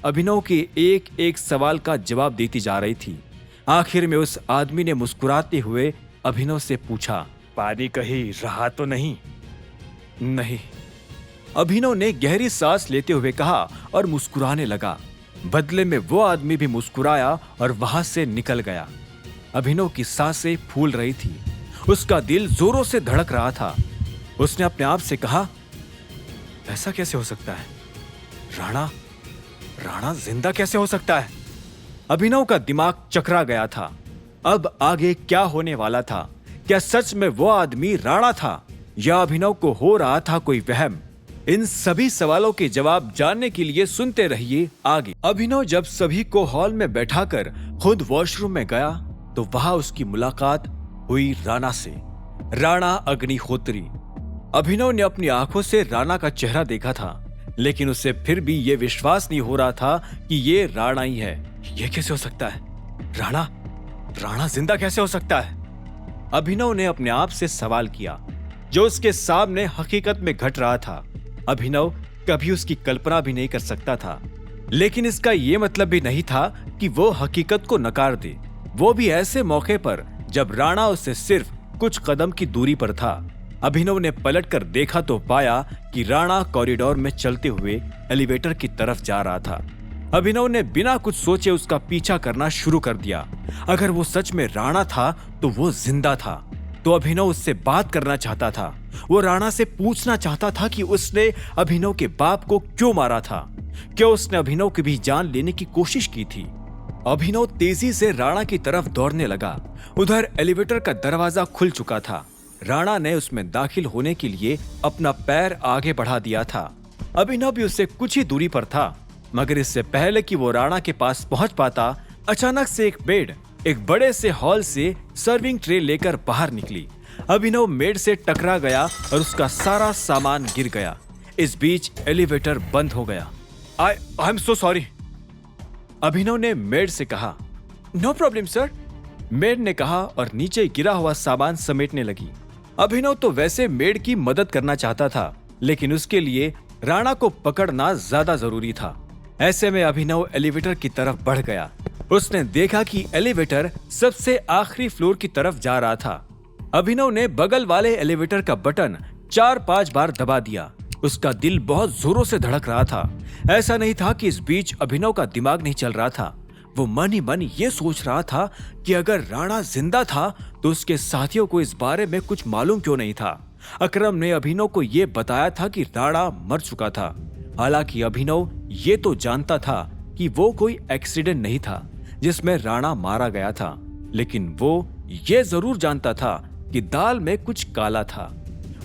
अभिनव के एक एक सवाल का जवाब देती जा रही थी। आखिर में उस आदमी ने मुस्कुराते हुए अभिनव से पूछा, पानी कहीं रहा तो नहीं? नहीं, अभिनव ने गहरी सांस लेते हुए कहा और मुस्कुराने लगा। बदले में वो आदमी भी मुस्कुराया और वहां से निकल गया। अभिनव की सांसें फूल रही थी, उसका दिल जोरों से धड़क रहा था। उसने अपने आप से कहा, ऐसा कैसे हो सकता है? राणा जिंदा कैसे हो सकता है? अभिनव का दिमाग चकरा गया था। अब आगे क्या होने वाला था? क्या सच में वो आदमी राणा था या अभिनव को हो रहा था कोई वहम? इन सभी सवालों के जवाब जानने के लिए सुनते रहिए आगे। अभिनव जब सभी को हॉल में बैठाकर खुद वॉशरूम में गया तो वहां उसकी मुलाकात हुई राणा से। राणा अग्निहोत्री। अभिनव ने अपनी आंखों से राणा का चेहरा देखा था, लेकिन उसे फिर भी यह विश्वास नहीं हो रहा था कि ये राणा ही है। यह कैसे हो सकता है? राणा जिंदा कैसे हो सकता है? अभिनव ने अपने आप से सवाल किया। जो उसके सामने हकीकत में घट रहा था, अभिनव कभी उसकी कल्पना भी नहीं कर सकता था। लेकिन इसका यह मतलब भी नहीं था कि वो हकीकत को नकार दे, वो भी ऐसे मौके पर जब राणा उससे सिर्फ कुछ कदम की दूरी पर था। अभिनव ने पलटकर देखा तो पाया कि राणा कॉरिडोर में चलते हुए एलिवेटर की तरफ जा रहा था। अभिनव ने बिना कुछ सोचे उसका पीछा करना शुरू कर दिया। अगर वो सच में राणा था तो वो जिंदा था, तो अभिनव उससे बात करना चाहता था। वो राणा से पूछना चाहता था कि उसने अभिनव के बाप को क्यों मारा था। क्या उसने अभिनव की भी जान लेने की कोशिश की थी? अभिनव तेजी से राणा की तरफ दौड़ने लगा। उधर एलिवेटर का दरवाजा खुल चुका था। राणा ने उसमें दाखिल होने के लिए अपना पैर आगे बढ़ा दिया था। अभिनव भी उससे कुछ ही दूरी पर था, मगर इससे पहले कि वो राणा के पास पहुंच पाता, अचानक से एक मेड एक बड़े से हॉल से सर्विंग ट्रे लेकर बाहर निकली। अभिनव मेड से टकरा गया और उसका सारा सामान गिर गया। इस बीच एलिवेटर बंद हो गया। आई एम सो सॉरी, अभिनव ने मेड से कहा। नो प्रॉब्लम सर, मेड ने कहा और नीचे गिरा हुआ सामान समेटने लगी। अभिनव तो वैसे मेड की मदद करना चाहता था, लेकिन उसके लिए राणा को पकड़ना ज्यादा जरूरी था। ऐसे में अभिनव एलिवेटर की तरफ बढ़ गया। उसने देखा कि एलिवेटर सबसे आखिरी फ्लोर की तरफ जा रहा था। अभिनव ने बगल वाले एलिवेटर का बटन 4-5 बार दबा दिया। उसका दिल बहुत जोरों से धड़क रहा था। ऐसा नहीं था कि इस बीच अभिनव का दिमाग नहीं चल रहा था। वो मन ही मन ये सोच रहा था कि अगर राणा जिंदा था तो उसके साथियों को इस बारे में कुछ मालूम क्यों नहीं था। अकरम ने अभिनव को ये बताया था कि राणा मर चुका था। हालांकि अभिनव ये तो जानता था कि वो कोई एक्सीडेंट नहीं था जिसमें राणा मारा गया था, लेकिन वो ये जरूर जानता था कि दाल में कुछ काला था।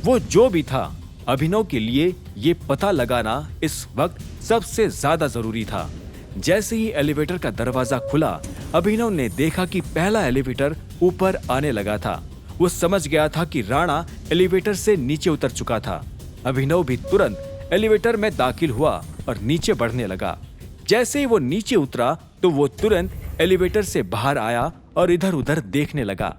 वो जो भी था, अभिनव के लिए ये पता लगाना इस वक्त सबसे ज्यादा जरूरी था। जैसे ही एलिवेटर का दरवाजा खुला, अभिनव ने देखा कि पहला एलिवेटर ऊपर आने लगा था। वो समझ गया था कि राणा एलिवेटर से नीचे उतर चुका था। अभिनव भी तुरंत एलिवेटर में दाखिल हुआ और नीचे बढ़ने लगा। जैसे ही वो नीचे उतरा तो वो तुरंत एलिवेटर से बाहर आया और इधर उधर देखने लगा।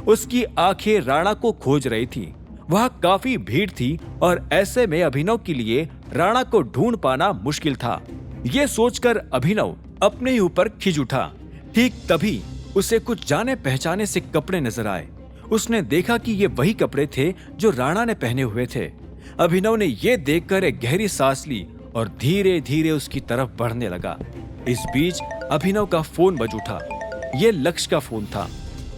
उसकी आंखें राणा को खोज रही थी। वहां काफी भीड़ थी और ऐसे में अभिनव के लिए राणा को ढूंढ पाना मुश्किल था। ये सोचकर अभिनव अपने ही ऊपर खिंच उठा। ठीक तभी उसे कुछ जाने पहचाने से कपड़े नजर आए। उसने देखा कि ये वही कपड़े थे जो राणा ने पहने हुए थे। अभिनव ने ये देखकर एक गहरी सांस ली और धीरे धीरे उसकी तरफ बढ़ने लगा। इस बीच अभिनव का फोन बज उठा। ये लक्ष्य का फोन था।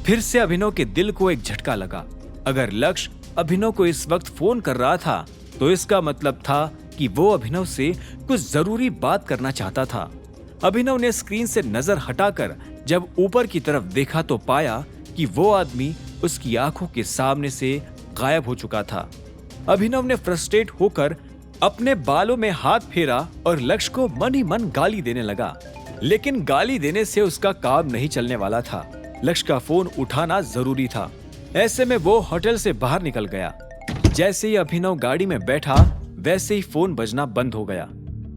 फिर से अभिनव के दिल को एक झटका लगा। अगर लक्ष्य अभिनव को इस वक्त फोन कर रहा था तो इसका मतलब था कि वो अभिनव से कुछ जरूरी बात करना चाहता था। अभिनव ने स्क्रीन से नजर हटाकर जब ऊपर की तरफ देखा तो पाया कि वो आदमी उसकी आंखों के सामने से गायब हो चुका था। अभिनव ने फ्रस्ट्रेट होकर अपने बालों में हाथ फेरा और लक्ष्य को मन ही मन गाली देने लगा, लेकिन गाली देने से उसका काम नहीं चलने वाला था। लक्ष्य का फोन उठाना जरूरी था। ऐसे में वो होटल से बाहर निकल गया। जैसे ही अभिनव गाड़ी में बैठा, वैसे ही फोन बजना बंद हो गया।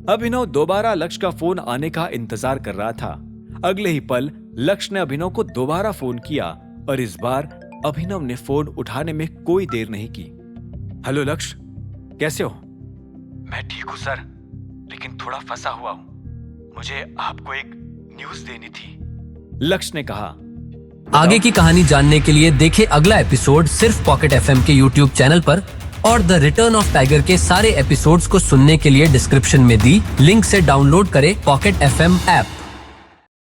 अभिनव दोबारा लक्ष्य का फोन आने का इंतजार कर रहा था। अगले ही पल लक्ष्य ने अभिनव को दोबारा फोन किया और इस बार अभिनव ने फोन उठाने में कोई देर नहीं की। हेलो लक्ष्य, कैसे हो? मैं ठीक हूँ सर, लेकिन थोड़ा फंसा हुआ हूँ। मुझे आपको एक न्यूज देनी थी। लक्ष्य ने कहा। आगे की कहानी जानने के लिए देखें अगला एपिसोड सिर्फ पॉकेट एफएम के यूट्यूब चैनल पर, और द रिटर्न ऑफ टाइगर के सारे एपिसोड्स को सुनने के लिए डिस्क्रिप्शन में दी लिंक से डाउनलोड करें पॉकेट एफएम ऐप।